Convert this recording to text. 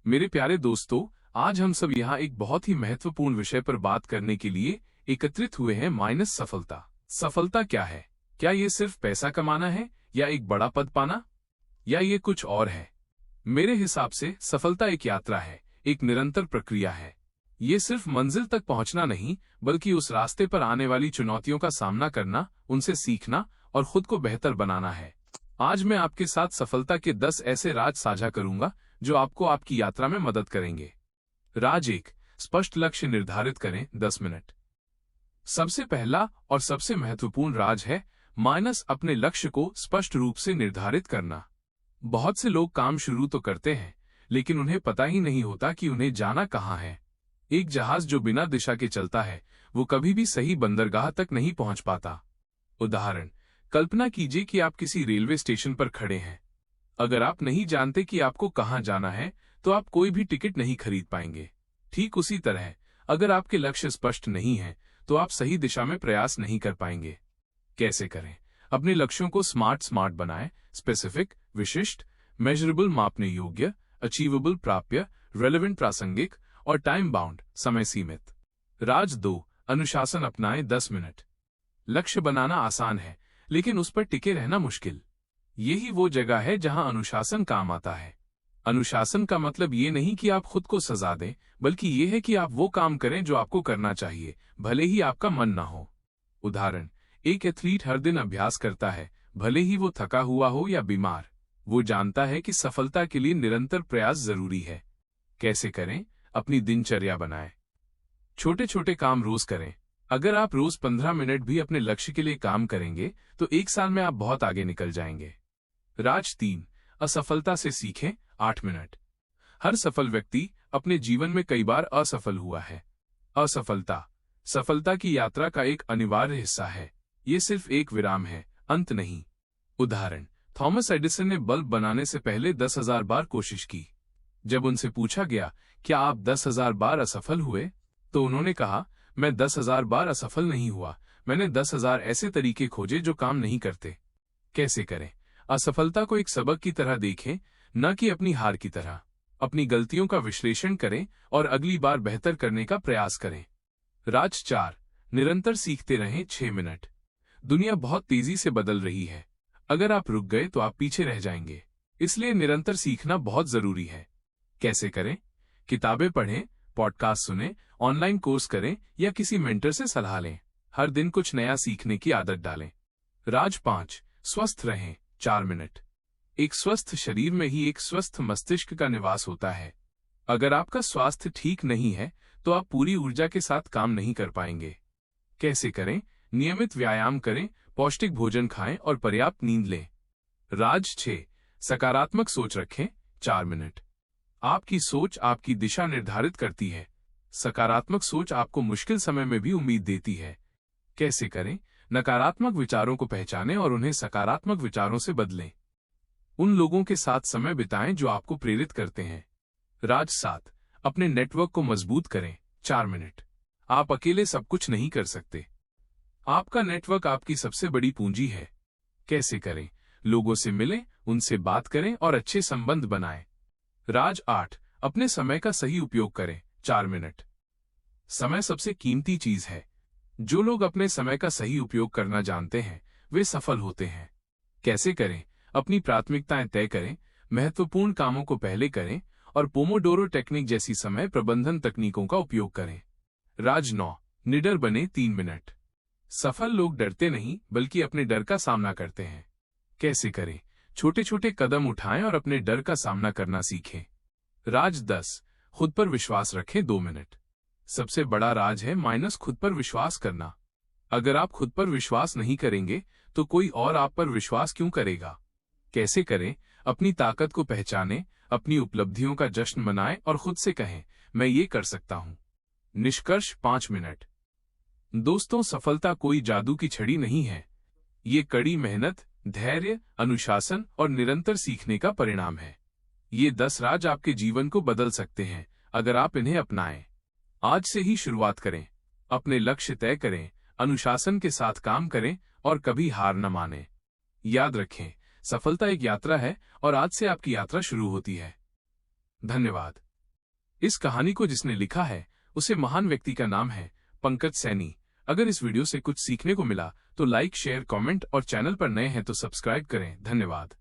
मेरे प्यारे दोस्तों, आज हम सब यहाँ एक बहुत ही महत्वपूर्ण विषय पर बात करने के लिए एकत्रित हुए हैं। माइनस सफलता। सफलता क्या है? क्या ये सिर्फ पैसा कमाना है, या एक बड़ा पद पाना, या ये कुछ और है? मेरे हिसाब से सफलता एक यात्रा है, एक निरंतर प्रक्रिया है। ये सिर्फ मंजिल तक पहुंचना नहीं, बल्कि उस रास्ते पर आने वाली चुनौतियों का सामना करना, उनसे सीखना और खुद को बेहतर बनाना है। आज मैं आपके साथ सफलता के 10 ऐसे राज साझा करूंगा जो आपको आपकी यात्रा में मदद करेंगे। राज 1, स्पष्ट लक्ष्य निर्धारित करें। 10 मिनट। सबसे पहला और सबसे महत्वपूर्ण राज है अपने लक्ष्य को स्पष्ट रूप से निर्धारित करना। बहुत से लोग काम शुरू तो करते हैं, लेकिन उन्हें पता ही नहीं होता कि उन्हें जाना कहाँ है। एक जहाज जो बिना दिशा के चलता है, वो कभी भी सही बंदरगाह तक नहीं पहुंच पाता। उदाहरण, कल्पना कीजिए कि आप किसी रेलवे स्टेशन पर खड़े हैं। अगर आप नहीं जानते कि आपको कहां जाना है, तो आप कोई भी टिकट नहीं खरीद पाएंगे। ठीक उसी तरह, अगर आपके लक्ष्य स्पष्ट नहीं है, तो आप सही दिशा में प्रयास नहीं कर पाएंगे। कैसे करें? अपने लक्ष्यों को स्मार्ट बनाएं। स्पेसिफिक, विशिष्ट, मेजरेबल मापने योग्य, अचीवेबल प्राप्य, रेलेवेंट प्रासंगिक और टाइम बाउंड समय सीमित। राज 2, अनुशासन अपनाएं। 10 मिनट। लक्ष्य बनाना आसान है, लेकिन उस पर टिके रहना मुश्किल। यही वो जगह है जहां अनुशासन काम आता है। अनुशासन का मतलब ये नहीं कि आप खुद को सजा दें, बल्कि ये है कि आप वो काम करें जो आपको करना चाहिए, भले ही आपका मन ना हो। उदाहरण, एक एथलीट हर दिन अभ्यास करता है, भले ही वो थका हुआ हो या बीमार। वो जानता है कि सफलता के लिए निरंतर प्रयास जरूरी है। कैसे करें? अपनी दिनचर्या बनाएं। छोटे छोटे काम रोज करें। अगर आप रोज 15 मिनट भी अपने लक्ष्य के लिए काम करेंगे, तो एक साल में आप बहुत आगे निकल जाएंगे। राज 3, असफलता से सीखें। 8 मिनट। हर सफल व्यक्ति अपने जीवन में कई बार असफल हुआ है। असफलता सफलता की यात्रा का एक अनिवार्य हिस्सा है। ये सिर्फ एक विराम है, अंत नहीं। उदाहरण, थॉमस एडिसन ने बल्ब बनाने से पहले 10,000 बार कोशिश की। जब उनसे पूछा गया, क्या आप 10,000 बार असफल हुए, तो उन्होंने कहा, मैं 10,000 बार असफल नहीं हुआ, मैंने 10,000 ऐसे तरीके खोजे जो काम नहीं करते। कैसे करें? असफलता को एक सबक की तरह देखें, न कि अपनी हार की तरह। अपनी गलतियों का विश्लेषण करें और अगली बार बेहतर करने का प्रयास करें। राज 4, निरंतर सीखते रहें। 6 मिनट। दुनिया बहुत तेजी से बदल रही है। अगर आप रुक गए तो आप पीछे रह जाएंगे। इसलिए निरंतर सीखना बहुत जरूरी है। कैसे करें? किताबें पढ़ें, पॉडकास्ट सुनें, ऑनलाइन कोर्स करें या किसी मेंटर से सलाह लें। हर दिन कुछ नया सीखने की आदत डालें। राज 5, स्वस्थ रहें। 4 मिनट। एक स्वस्थ शरीर में ही एक स्वस्थ मस्तिष्क का निवास होता है। अगर आपका स्वास्थ्य ठीक नहीं है, तो आप पूरी ऊर्जा के साथ काम नहीं कर पाएंगे। कैसे करें? नियमित व्यायाम करें, पौष्टिक भोजन खाएं और पर्याप्त नींद लें। राज 6, सकारात्मक सोच रखें। 4 मिनट। आपकी सोच आपकी दिशा निर्धारित करती है। सकारात्मक सोच आपको मुश्किल समय में भी उम्मीद देती है। कैसे करें? नकारात्मक विचारों को पहचानें और उन्हें सकारात्मक विचारों से बदलें। उन लोगों के साथ समय बिताएं जो आपको प्रेरित करते हैं। राज 7, अपने नेटवर्क को मजबूत करें। 4 मिनट। आप अकेले सब कुछ नहीं कर सकते। आपका नेटवर्क आपकी सबसे बड़ी पूंजी है। कैसे करें? लोगों से मिलें, उनसे बात करें और अच्छे संबंध बनाएं। राज 8, अपने समय का सही उपयोग करें। 4 मिनट। समय सबसे कीमती चीज है। जो लोग अपने समय का सही उपयोग करना जानते हैं, वे सफल होते हैं। कैसे करें? अपनी प्राथमिकताएं तय करें, महत्वपूर्ण कामों को पहले करें और पोमोडोरो टेक्निक जैसी समय प्रबंधन तकनीकों का उपयोग करें। राज 9, निडर बने। 3 मिनट। सफल लोग डरते नहीं, बल्कि अपने डर का सामना करते हैं। कैसे करें? छोटे छोटे कदम उठाएं और अपने डर का सामना करना सीखें। राज 10, खुद पर विश्वास रखें। 2 मिनट। सबसे बड़ा राज है खुद पर विश्वास करना। अगर आप खुद पर विश्वास नहीं करेंगे, तो कोई और आप पर विश्वास क्यों करेगा? कैसे करें? अपनी ताकत को पहचानें, अपनी उपलब्धियों का जश्न मनाएं और खुद से कहें, मैं ये कर सकता हूं। निष्कर्ष 5 मिनट। दोस्तों, सफलता कोई जादू की छड़ी नहीं है। ये कड़ी मेहनत, धैर्य, अनुशासन और निरंतर सीखने का परिणाम है। ये 10 राज आपके जीवन को बदल सकते हैं, अगर आप इन्हें अपनाएं। आज से ही शुरुआत करें। अपने लक्ष्य तय करें, अनुशासन के साथ काम करें और कभी हार न मानें। याद रखें, सफलता एक यात्रा है और आज से आपकी यात्रा शुरू होती है। धन्यवाद। इस कहानी को जिसने लिखा है उसे महान व्यक्ति का नाम है पंकज सैनी। अगर इस वीडियो से कुछ सीखने को मिला तो लाइक, शेयर, कमेंट और चैनल पर नए हैं तो सब्सक्राइब करें। धन्यवाद।